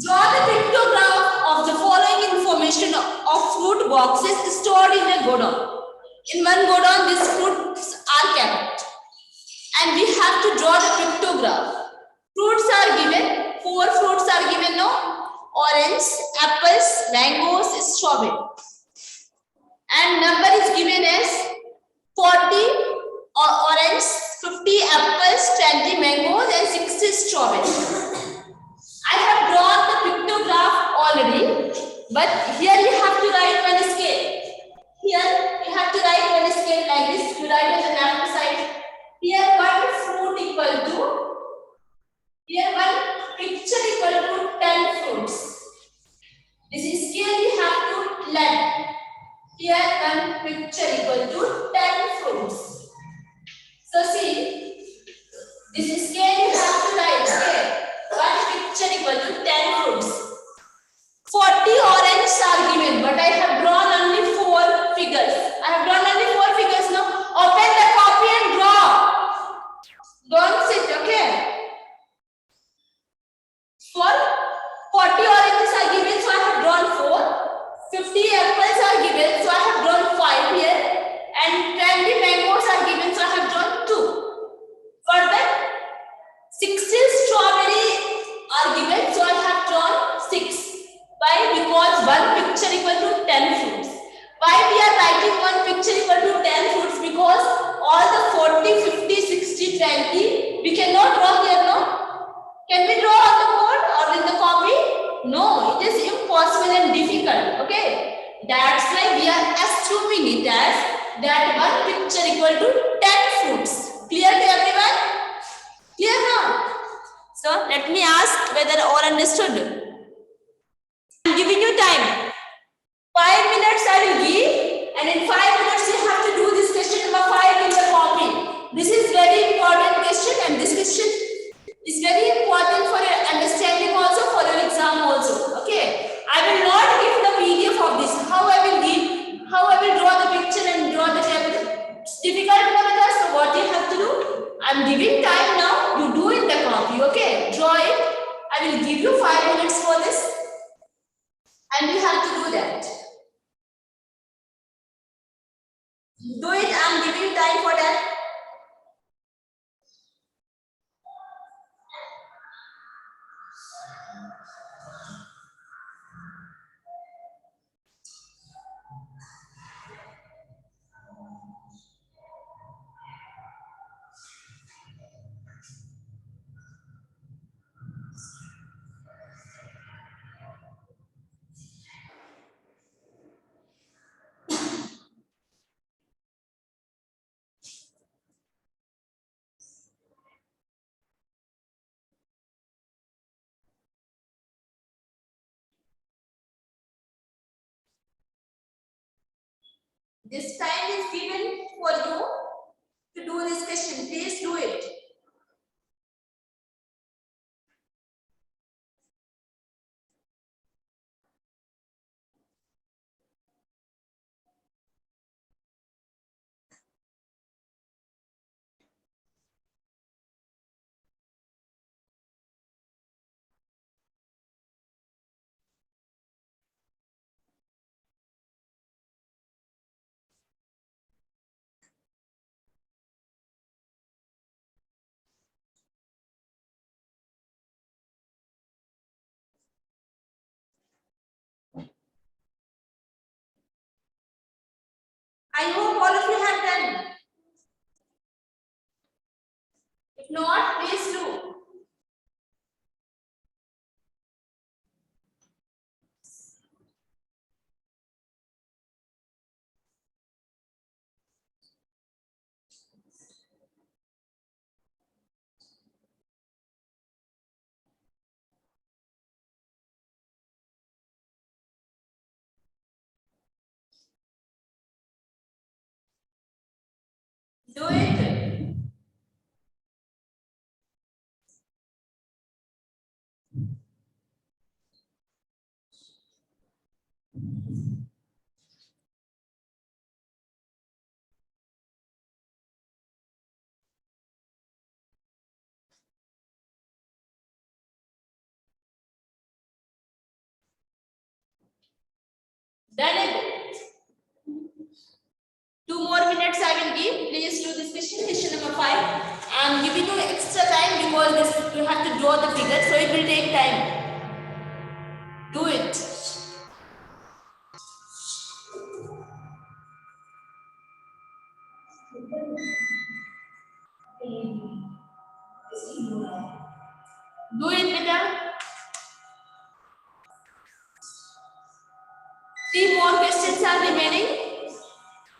Draw the pictograph of the following information of fruit boxes stored in a godown. In one godown, these fruits are kept. And we have to draw the pictograph. Fruits are given. 4 fruits are given now. Orange, apples, mangoes, strawberry. And number is given as 40 orange, 50 apples, 20 mangoes and 60 strawberries. I have drawn the pictograph already, but here you have to write one scale. Here you have to write one scale like this. You write on the left side. Here one fruit equal to, here one picture equal to 10 fruits. This scale you have to learn. Here one picture equal to 10 fruits. So see, this scale you have to write. Okay. One picture equal to 10 fruits. 40 oranges are given, but I have drawn only 4 figures. I have drawn only 4 figures now. Open the copy and draw. Don't sit, okay? For 40 oranges are given, so I have drawn 4. 50 apples are given, so I have drawn 5 here. And 20 mangoes are given, so I have drawn 2. Further, 60 strawberry are given, so I have drawn 6. Why? Because one picture equal to 10 fruits. Why we are writing one picture equal to 10 fruits? Because all the 40, 50, 60, 20, we cannot draw here, no? Can we draw on the board or in the copy? No, it is impossible and difficult, okay? That's why we are assuming it as that one picture equal to 10 fruits. Clear to everyone? Clear now? So, let me ask whether all understood. I'm giving you time. 5 minutes I will give, and in 5 minutes you have to do this question number 5 in the copy. This is very important question, and this question is very important for your understanding also, for your exam also. Okay. I will not give the PDF of this. How I will draw the picture and draw the table. It's difficult for others, so what you have to do? I'm giving time now. You do in the copy. Okay. Draw it. I will give you 5 minutes for this. And you have to do that. Do it. I'm giving you time for that. This time is given for you to do this question. Please do it. I hope all of you have done. If not, please do. Do it. Done it? 2 more minutes I will give. Please do this question number 5. I am giving you extra time because this you have to draw the figure, so it will take time. Do it. Do it, beta. 3 more questions are remaining.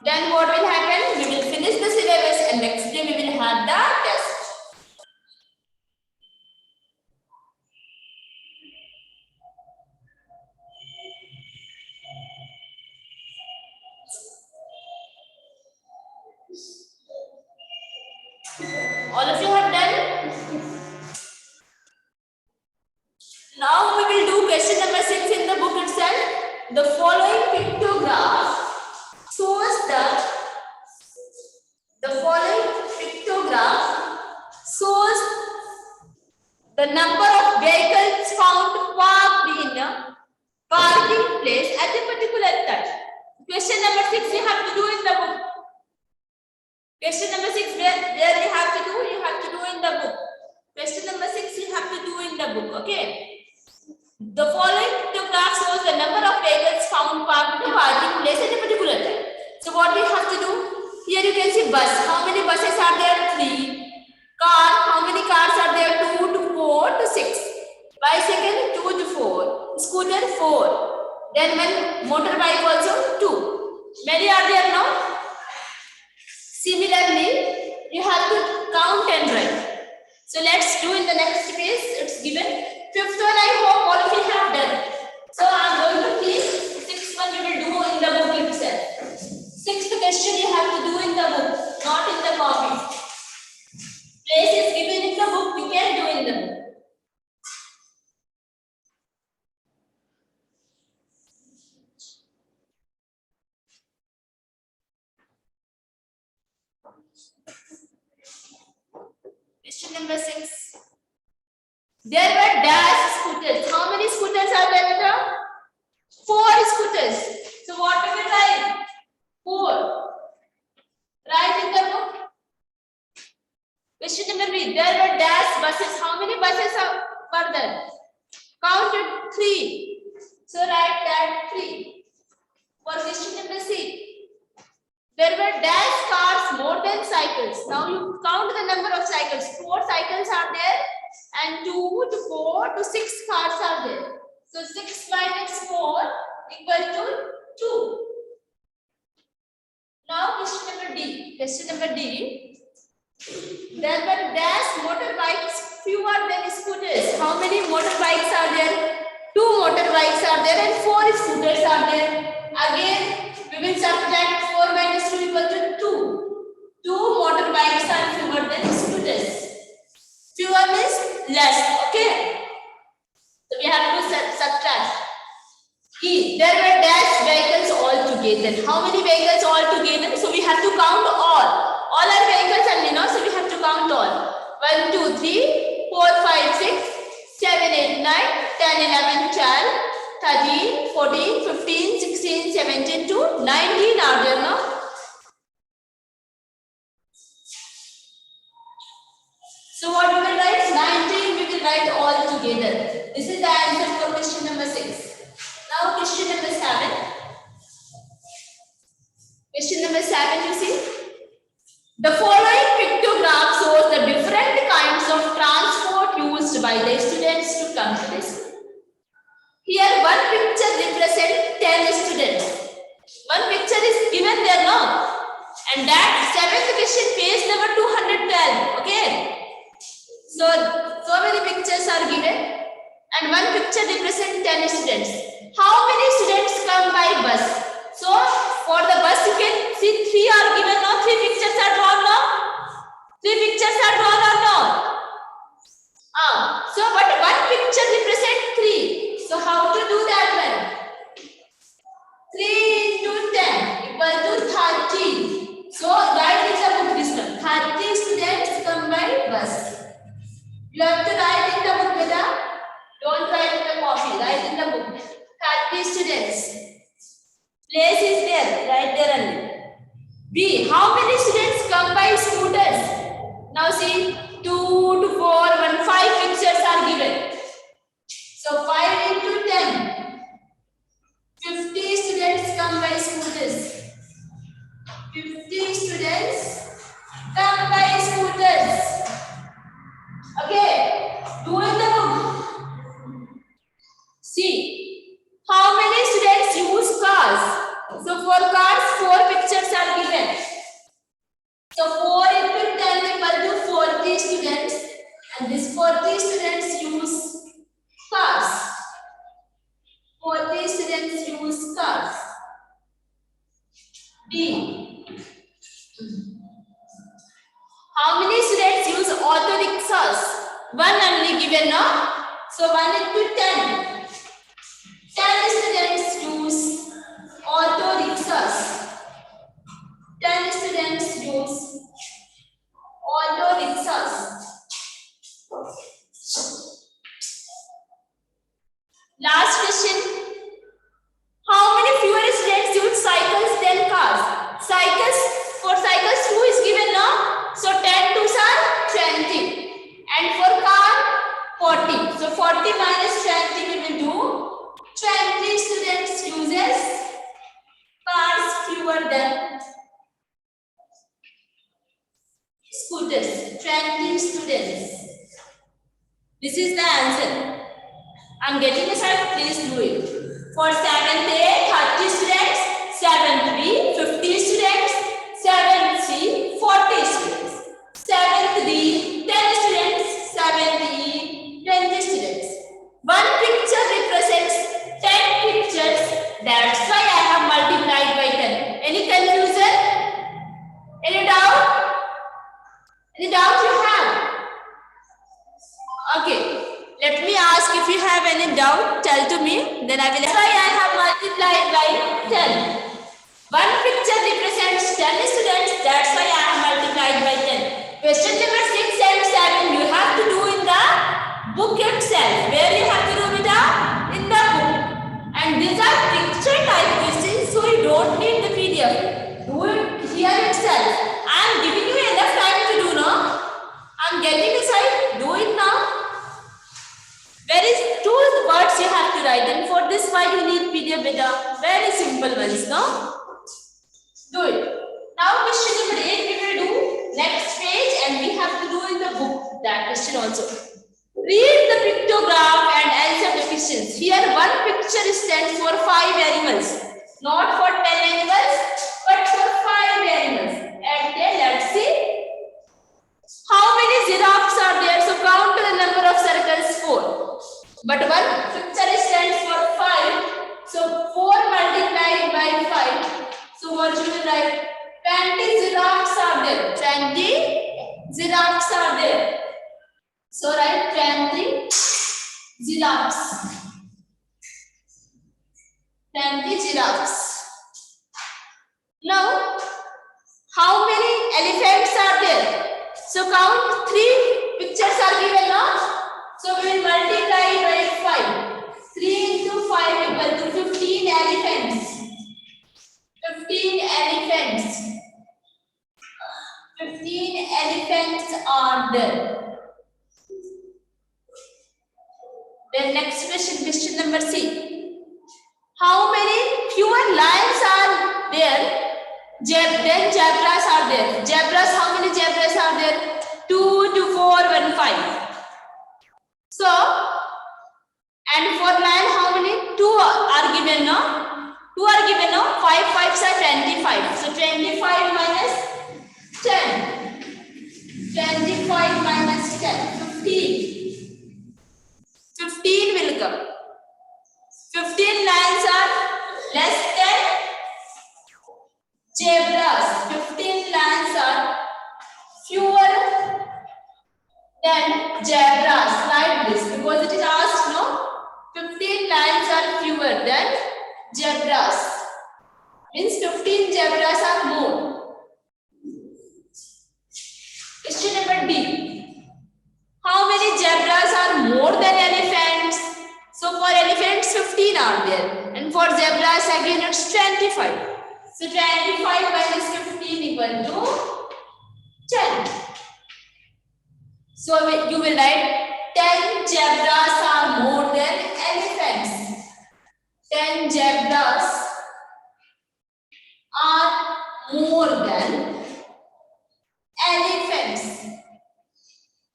Then what will happen? We will finish the syllabus and next day we will have the test. All of you have done? Now we will do question number 6 in the book itself. The following pictograph shows the following pictograph shows the number of vehicles found parked in a parking place at a particular time. Question number 6 you have to do in the book. Question number 6 where you have to do in the book. Question number 6 you have to do in the book. Okay. The following pictograph shows the number of vehicles found parked in a parking place at a particular time. So what we have to do? Here you can see bus. How many buses are there? 3. Car. How many cars are there? 2 to 4 to 6. Bicycle 2 to 4. Scooter 4. Then one motorbike also 2. Many are there now? Similarly, you have to count and write. So let's do in the next page. It's given. 5th one I hope all of you have done. So I am going to teach. 6th one you will do in the book itself. 6th question you have to do in the book, not in the copy. Place is given in the book, you can do in the book. Question number 6. There were dash scooters. How many scooters are there, beta? 4 scooters. So what we will write? 4. Write in the book. Question number 3. There were dash buses. How many buses were there? Counted 3. So write that 3. For question number 6. There were dash cars more than cycles. Now you count the number of cycles. 4 cycles are there and 2 to 4 to 6 cars are there. So 6 minus 4 equal to 2. Now question number D. Question number D. There were dash motorbikes fewer than scooters. How many motorbikes are there? 2 motorbikes are there and 4 scooters are there. Again, we will subtract 4 minus 2 equal to 2. 2 motorbikes are fewer than scooters. Fewer means less. Okay. So we have to subtract. E. There were dash vehicles all together. How many vehicles all together? So we have to count all. All are vehicles only, no? So we have to count all. 1, 2, 3, 4, 5, 6, 7, 8, 9, 10, 11, 12, 13, 14, 15, 16, 17 to 19 are there, no? So what we will write? 19 we will write all together. This is the answer for question number 6. Now question number 7. Question number 7 you see. The following pictograph shows the different kinds of transport used by the students to come to the school. Here one picture represents 10 students. One picture is given there now. And that 7th question page number 212. Okay. So many pictures are given and one picture represents 10 students. How many students come by bus? So for the bus you can see 3 are given now. 3 pictures are drawn now. 3 pictures are drawn or not? So but one picture represents 3. So how to do that one? 3 into 10 equal to 30. So write in the book this one. 30 students come by bus. You have to write in the book, beta. Don't write in the copy. Write in the book. 30 students. Place is there, right there only. B. How many students come by scooters? Now see, 2 to 4, 1, 5 pictures are given. So 5 into 10. 50 students come by scooters. 50 students come by scooters. Okay, do in the book. See, how many students use cars? So for cars, 4 pictures are given. So 4 into 10 equal to 40 students, and this 40 students use cars. 40 students use cars. D. How many students use auto rickshaws? 1 only given, no? So 1 into 10. 10 students use auto rickshaws. 10 students use auto rickshaws. Last question. How many fewer students use cycles than cars? Cycles, for cycles 2 is given now. So 10 twos are 20. And for car 40. So 40 minus 20 we will do. 20 students uses cars fewer than scooters. 20 students. This is the answer. I'm getting a side, please do it. For 7th A, 30 students, 7th B, 50 students, 7th C, 40 students, 7th D, 10 students, 7th E, 20 students. One picture represents 10 pictures, that's why I have multiplied by 10. Any confusion? Any doubt? Any doubt you have? Okay. Let me ask if you have any doubt, tell to me, then I will. That's why I have multiplied by 10. One picture represents 10 students, that's why I have multiplied by 10. Question number 6 and 7, you have to do in the book itself. Where you have to do it? In the book. And these are picture type questions, so you don't need the PDF. Do it here itself. I am giving you enough time to do, no? I am getting aside, do it now. There is 2 words you have to write, and for this why you need PDF beta. Very simple ones, no? Do it. Now question number 8 we will do next page, and we have to do in the book that question also. Read the pictograph and answer the questions. Here one picture stands for 5 animals, not for 10 animals, but for 5 animals. And then let's see. How many giraffes are there? So count the number of circles 4. But one picture stands for 5. So 4 multiplied by 5. So what you will write? 20 giraffes are there. 20 giraffes are there. So write 20 giraffes. 20 giraffes. Now, how many elephants are there? So count 3 pictures are given now. So we will multiply by 5. 3 into 5 equal to 15 elephants. 15 elephants. 15 elephants are there. Then next question, question number C. How many fewer lions are there? Then zebras are there. Zebras, how many zebras are there? 2 to 4, 1, 5. So, and for lion, how many? 2 are given now. 2 are given now. 5 5s are 25. So 25 minus 10. 25 minus 10. 15. 15 will come. 15 lions are less than zebras. 15 lions are fewer than zebras. Write this because it is asked, no? 15 lions are fewer than zebras. Means 15 zebras are more. Question number D. How many zebras are more than elephants? So for elephants 15 15 are there. And for zebras again it's 25. So 25 minus 15 equal to 10. So you will write 10 zebras are more than elephants. 10 zebras are more than elephants.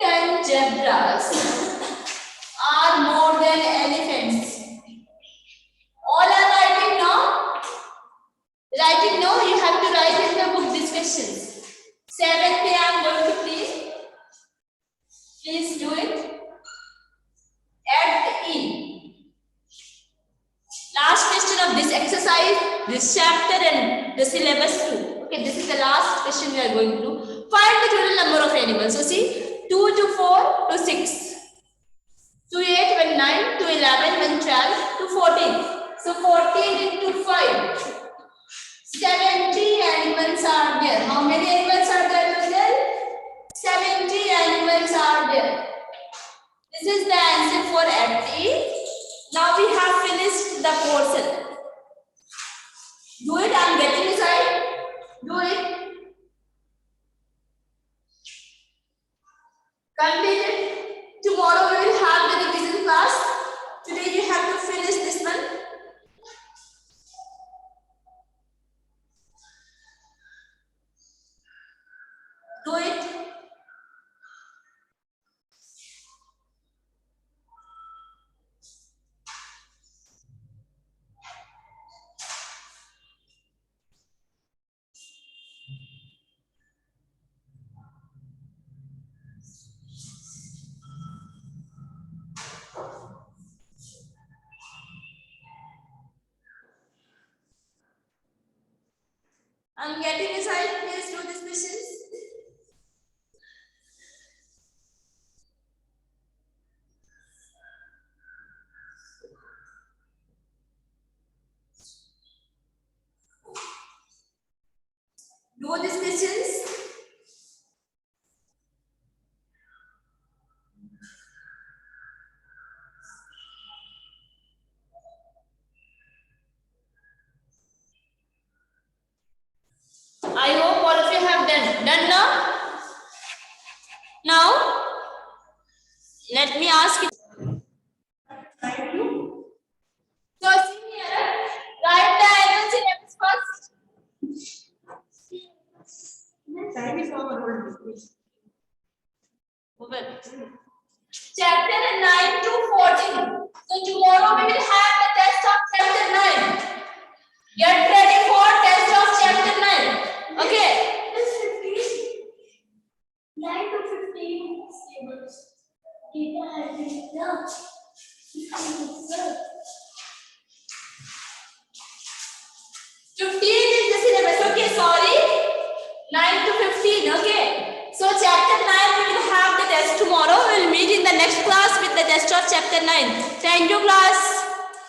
10 zebras are more than elephants. All are writing now? Writing now, you have to write in the book these questions. 7th day I am going to please do it. Add E. Last question of this exercise, this chapter and the syllabus too. Okay, this is the last question we are going to do. Find the total number of animals. So see, 2 to 4 to 6. To 8, 1, 9, to 11, 1, 12, to 14. So 14 into 5. 70 animals are there. How many animals are there? 70 animals are there. This is the answer for FT. Now we have finished the portion. Do it. I am getting inside. Do it. Complete it. Tomorrow we will have the revision class. Today you have to finish this one. Do it. I'm getting inside. Please do these questions. Do these questions. I hope all of you have done. Done now? Now, let me ask you. So, see here. Write the annual syllabus first. Chapter 9 to 14. So, tomorrow we will have the test of chapter 9. Get ready for test of chapter 9. Okay. 9 to 15 tables. Data has been done. 15 is the syllabus. Okay, sorry. 9 to 15. Okay. So chapter 9 we will have the test tomorrow. We will meet in the next class with the test of chapter 9. Thank you, class.